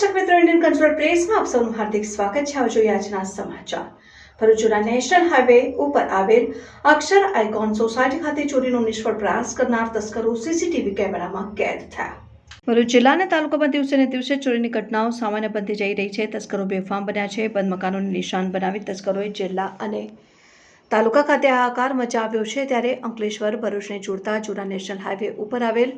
દર્શક મિત્રો, Indian cultural પ્રેસમાં આપ સૌનું હાર્દિક સ્વાગત છે. જોઈએ આજના સમાચાર. ભરૂચના નેશનલ હાઈવે ઉપર આવેલ અક્ષર આઇકોન સોસાયટી ખાતે ચોરીનો નિષ્ફળ પ્રયાસ કરનાર તસ્કરો સીસીટીવી કેમેરામાં કેદ થયા. ભરૂચ જિલ્લાના તાલુકામાં દિવસે ને દિવસે ચોરીની ઘટનાઓ સામાન્ય બનતી જઈ રહી છે. તસ્કરો બેફામ બન્યા છે. બંધ મકાનોને નિશાન બનાવી તસ્કરોએ જિલ્લા અને તાલુકા ખાતે હાહાકાર મચાવ્યો છે. ત્યારે અંકલેશ્વર ભરૂચને જોડતા જૂના નેશનલ હાઈવે ઉપર આવેલ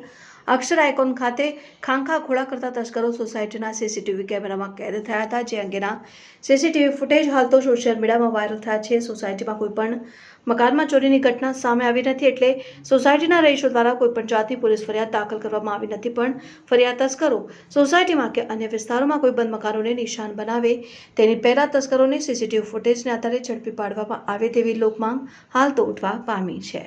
અક્ષર આઇકોન ખાતે ખાંખા ખોળા કરતા તસ્કરો સોસાયટીના સીસીટીવી કેમેરામાં કેદ થયા હતા. જે અંગેના સીસીટીવી ફૂટેજ હાલ તો સોશિયલ મીડિયામાં વાયરલ થયા છે. સોસાયટીમાં કોઈ પણ મકાનમાં ચોરીની ઘટના સામે આવી નથી, એટલે સોસાયટીના રહીશો દ્વારા કોઈપણ જાતની પોલીસ ફરિયાદ દાખલ કરવામાં આવી નથી. પણ ફરિયાદ તસ્કરો સોસાયટીમાં કે અન્ય વિસ્તારોમાં કોઈ બંધ મકાનોને નિશાન બનાવે તેની પહેલા તસ્કરોને સીસીટીવી ફૂટેજને આધારે ઝડપી પાડવામાં આવે તેવી લોકમાંગ હાલ તો ઉઠવા પામી છે.